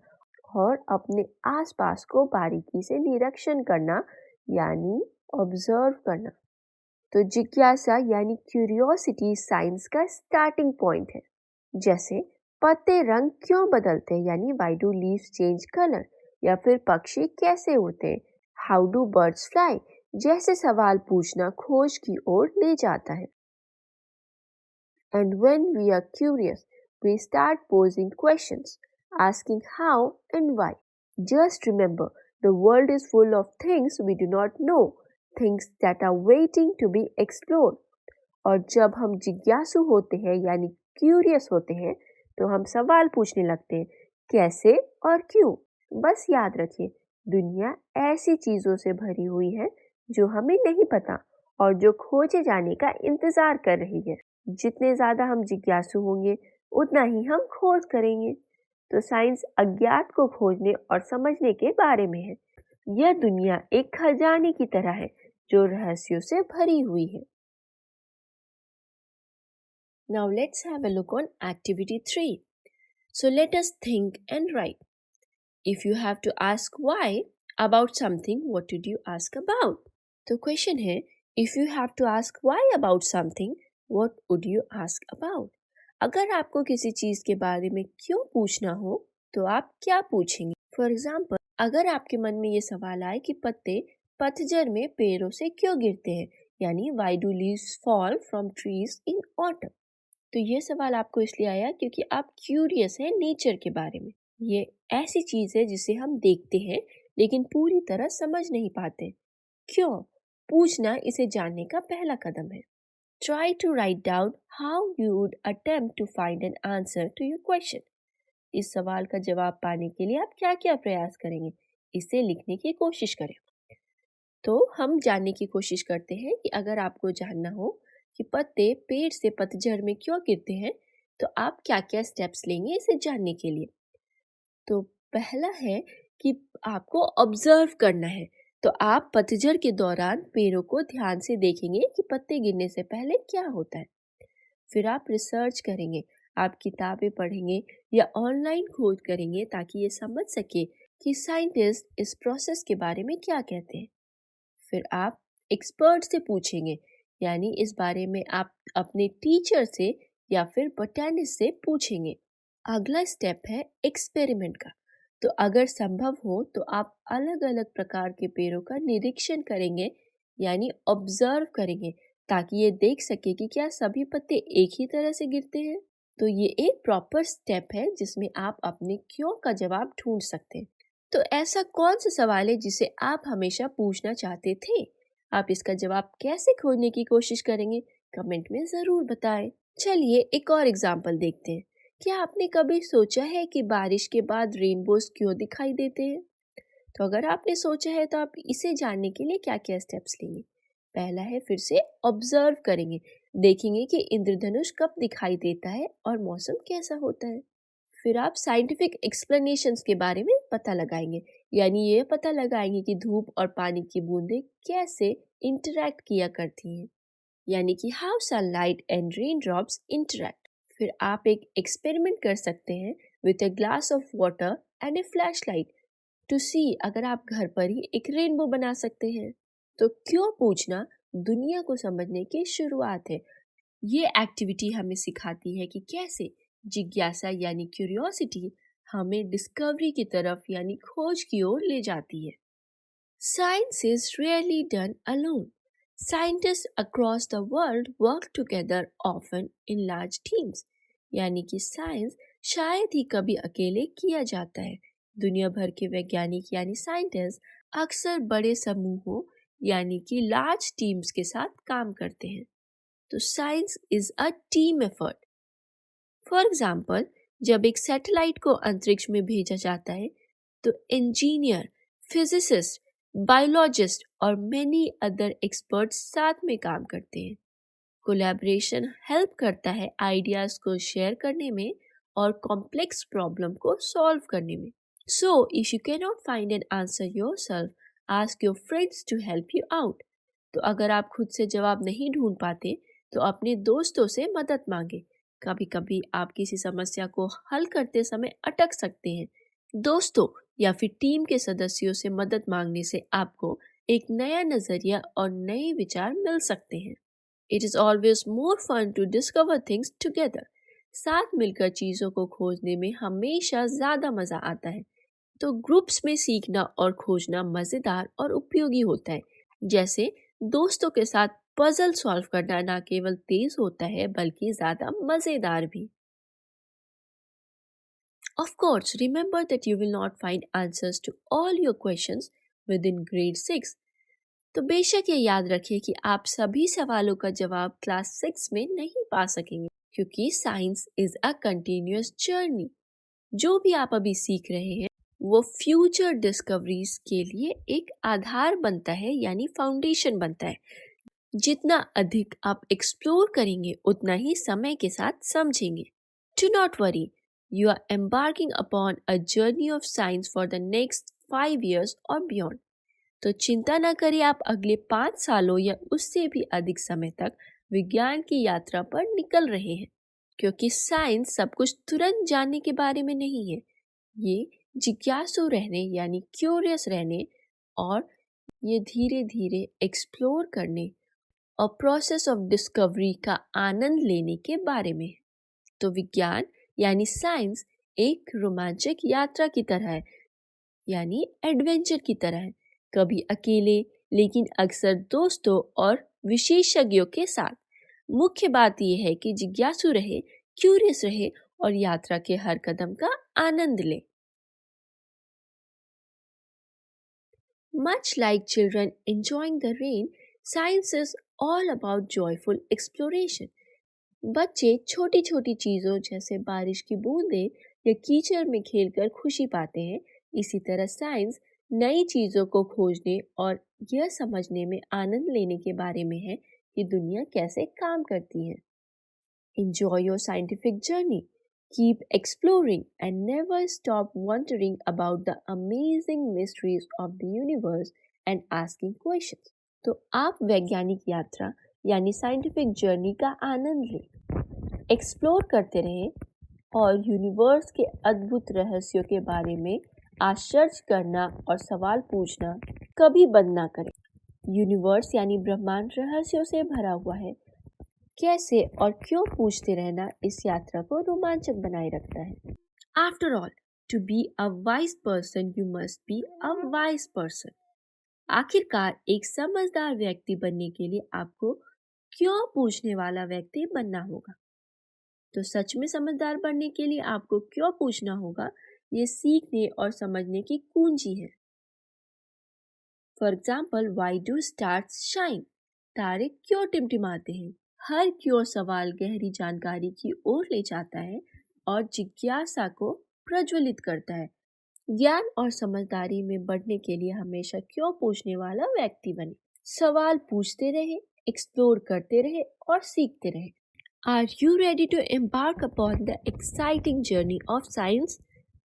और अपने आसपास को बारीकी से निरीक्षण करना, यानी ऑब्जर्व करना। तो जिज्ञासा यानी क्यूरियोसिटी साइंस का स्टार्टिंग पॉइंट है। जैसे पत्ते रंग क्यों बदलते हैं, यानी why do leaves change colour, या फिर पक्षी कैसे उड़ते हैं, हाउ डू बर्ड्स फ्लाई, जैसे सवाल पूछना खोज की ओर ले जाता है। And when we are curious, we start posing questions, asking how and why. Just remember, the world is full of things we do not know, things that are waiting to be explored. और जब हम जिज्ञासु होते हैं यानी curious होते हैं, तो हम सवाल पूछने लगते हैं, कैसे और क्यों। बस याद रखिए, दुनिया ऐसी चीज़ों से भरी हुई है जो हमें नहीं पता और जो खोजे जाने का इंतज़ार कर रही है। जितने ज़्यादा हम जिज्ञासु होंगे, उतना ही हम खोज करेंगे। तो साइंस अज्ञात को खोजने और समझने के बारे में है। यह दुनिया एक खजाने की तरह है जो रहस्यों से भरी हुई है। Now let's have a look on activity 3. So let us think and write. If you have to ask why about something, what did you ask about? तो question है, if you have to ask why about something, what would you ask about? अगर आपको किसी चीज के बारे में क्यों पूछना हो, तो आप क्या पूछेंगे? फॉर एग्जाम्पल, अगर आपके मन में ये सवाल आए कि पत्ते पतझड़ में पेड़ों से क्यों गिरते हैं, यानी why do leaves fall from trees in autumn? तो ये सवाल आपको इसलिए आया क्योंकि आप क्यूरियस हैं नेचर के बारे में। ये ऐसी चीज है जिसे हम देखते हैं लेकिन पूरी तरह समझ नहीं पाते। क्यों? पूछना इसे जानने का पहला कदम है। Try to write down how you would attempt to find an answer to your question. इस सवाल का जवाब पाने के लिए आप क्या क्या प्रयास करेंगे, इसे लिखने की कोशिश करें। तो हम जानने की कोशिश करते हैं कि अगर आपको जानना हो कि पत्ते पेड़ से पतझड़ में क्यों गिरते हैं, तो आप क्या क्या स्टेप्स लेंगे इसे जानने के लिए। तो पहला है कि आपको ऑब्जर्व करना है। तो आप पतझड़ के दौरान पेड़ों को ध्यान से देखेंगे कि पत्ते गिरने से पहले क्या होता है। फिर आप रिसर्च करेंगे, आप किताबें पढ़ेंगे या ऑनलाइन खोज करेंगे ताकि ये समझ सके कि साइंटिस्ट इस प्रोसेस के बारे में क्या कहते हैं। फिर आप एक्सपर्ट से पूछेंगे, यानी इस बारे में आप अपने टीचर से या फिर बोटैनिस्ट से पूछेंगे। अगला स्टेप है एक्सपेरिमेंट का। तो अगर संभव हो तो आप अलग अलग प्रकार के पेड़ों का निरीक्षण करेंगे, यानी ऑब्जर्व करेंगे, ताकि ये देख सके कि क्या सभी पत्ते एक ही तरह से गिरते हैं। तो ये एक प्रॉपर स्टेप है जिसमें आप अपने क्यों का जवाब ढूंढ सकते हैं। तो ऐसा कौन सा सवाल है जिसे आप हमेशा पूछना चाहते थे? आप इसका जवाब कैसे खोजने की कोशिश करेंगे? कमेंट में ज़रूर बताएं। चलिए एक और एग्जाम्पल देखते हैं। क्या आपने कभी सोचा है कि बारिश के बाद रेनबोज क्यों दिखाई देते हैं? तो अगर आपने सोचा है तो आप इसे जानने के लिए क्या क्या स्टेप्स लेंगे? पहला है फिर से ऑब्जर्व करेंगे, देखेंगे कि इंद्रधनुष कब दिखाई देता है और मौसम कैसा होता है। फिर आप साइंटिफिक एक्सप्लेनेशंस के बारे में पता लगाएंगे, यानी ये पता लगाएंगे कि धूप और पानी की बूंदें कैसे इंटरैक्ट किया करती हैं, यानी कि how sunlight and rain drops interact. फिर आप एक एक्सपेरिमेंट कर सकते हैं with a glass of water and a flashlight to see अगर आप घर पर ही एक रेनबो बना सकते हैं। तो क्यों पूछना दुनिया को समझने की शुरुआत है। ये एक्टिविटी हमें सिखाती है कि कैसे जिज्ञासा यानी क्यूरियोसिटी हमें डिस्कवरी की तरफ यानी खोज की ओर ले जाती है। Science is rarely done alone. Scientists across the world work together, often in large teams. यानी कि साइंस शायद ही कभी अकेले किया जाता है। दुनिया भर के वैज्ञानिक यानी साइंटिस्ट अक्सर बड़े समूहों यानी कि लार्ज टीम्स के साथ काम करते हैं। तो science is a team effort. For example, जब एक सैटेलाइट को अंतरिक्ष में भेजा जाता है तो इंजीनियर, फिजिसिस्ट, बायोलॉजिस्ट और मेनी अदर एक्सपर्ट्स साथ में काम करते हैं। कोलैबोरेशन हेल्प करता है आइडियाज को शेयर करने में और कॉम्प्लेक्स प्रॉब्लम को सॉल्व करने में। So if you can not find an answer yourself, ask your friends to help you out. तो अगर आप खुद से जवाब नहीं ढूंढ पाते तो अपने दोस्तों से मदद मांगे। कभी कभी आप किसी समस्या को हल करते समय अटक सकते हैं। दोस्तों या फिर टीम के सदस्यों से मदद मांगने से आपको एक नया नजरिया और नए विचार मिल सकते हैं। It is always more fun to discover things together. साथ मिलकर चीजों को खोजने में हमेशा ज्यादा मजा आता है। तो ग्रुप्स में सीखना और खोजना मजेदार और उपयोगी होता है। जैसे दोस्तों के साथ पजल सॉल्व करना ना केवल तेज होता है बल्कि ज्यादा मजेदार भी। Of course, remember that you will not find answers to all your questions within grade 6. तो बेशक ये याद रखिए कि आप सभी सवालों का जवाब क्लास 6 में नहीं पा सकेंगे, क्योंकि science is a continuous journey. जो भी आप अभी सीख रहे हैं वो फ्यूचर डिस्कवरीज के लिए एक आधार बनता है, यानी फाउंडेशन बनता है। जितना अधिक आप एक्सप्लोर करेंगे उतना ही समय के साथ समझेंगे। Do not worry, you are embarking upon a journey of science for the next 5 years और बियॉन्ड। तो चिंता न करिए, आप अगले 5 सालों या उससे भी अधिक समय तक विज्ञान की यात्रा पर निकल रहे हैं, क्योंकि साइंस सब कुछ तुरंत जानने के बारे में नहीं है। ये जिज्ञासु रहने यानी क्यूरियस रहने और ये धीरे धीरे एक्सप्लोर करने और प्रोसेस ऑफ डिस्कवरी का आनंद लेने के बारे में है। तो विज्ञान यानी साइंस एक रोमांचक यात्रा की तरह है, यानी एडवेंचर की तरह है। कभी अकेले, लेकिन अक्सर दोस्तों और विशेषज्ञों के साथ। मुख्य बात यह है कि जिज्ञासु रहे, क्यूरियस रहे और यात्रा के हर कदम का आनंद ले। Much like children enjoying the rain, science is all about joyful exploration. बच्चे छोटी छोटी चीजों जैसे बारिश की बूंदें या कीचड़ में खेलकर खुशी पाते हैं। इसी तरह साइंस नई चीजों को खोजने और यह समझने में आनंद लेने के बारे में है कि दुनिया कैसे काम करती है। Enjoy your scientific journey. Keep exploring and never stop wondering about the amazing mysteries of the universe and asking questions. तो आप वैज्ञानिक यात्रा यानी साइंटिफिक जर्नी का आनंद लें, एक्सप्लोर करते रहें और यूनिवर्स के अद्भुत रहस्यों के बारे में आश्चर्य करना और सवाल पूछना कभी बंद ना करें। यूनिवर्स यानी ब्रह्मांड रहस्यों से भरा हुआ है। कैसे और क्यों पूछते रहना इस यात्रा को रोमांचक बनाए रखता है। After all, to be a wise person you must be a wise person. आखिरकार एक समझदार व्यक्ति बनने के लिए आपको क्यों पूछने वाला व्यक्ति बनना होगा। तो सच में समझदार बनने के लिए आपको क्यों पूछना होगा, ये सीखने और समझने की कुंजी है। For example, why do stars shine? तारे क्यों टिमटिमाते हैं? हर क्यों सवाल गहरी जानकारी की ओर ले जाता है और जिज्ञासा को प्रज्वलित करता है। ज्ञान और समझदारी में बढ़ने के लिए हमेशा क्यों पूछने वाला व्यक्ति बने। सवाल पूछते रहे, एक्सप्लोर करते रहे और सीखते रहे। Are you ready to embark upon the exciting journey of science?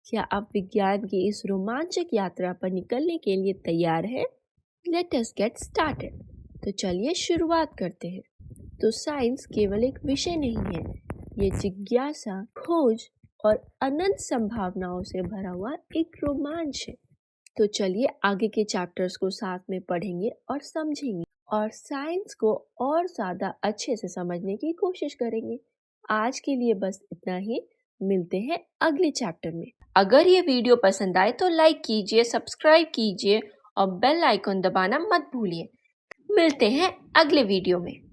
क्या आप विज्ञान की इस रोमांचक यात्रा पर निकलने के लिए तैयार हैं? Let us get started. तो चलिए शुरुआत करते हैं। तो साइंस केवल एक विषय नहीं है, ये जिज्ञासा, खोज और अनंत संभावनाओं से भरा हुआ एक रोमांच है। तो चलिए आगे के चैप्टर्स को साथ में पढ़ेंगे और समझेंगे और साइंस को और ज़्यादा अच्छे से समझने की कोशिश करेंगे। आज के लिए बस इतना ही, मिलते हैं अगले चैप्टर में। अगर ये वीडियो पसंद आए तो लाइक कीजिए, सब्सक्राइब कीजिए और बेल आइकन दबाना मत भूलिए। मिलते हैं अगले वीडियो में।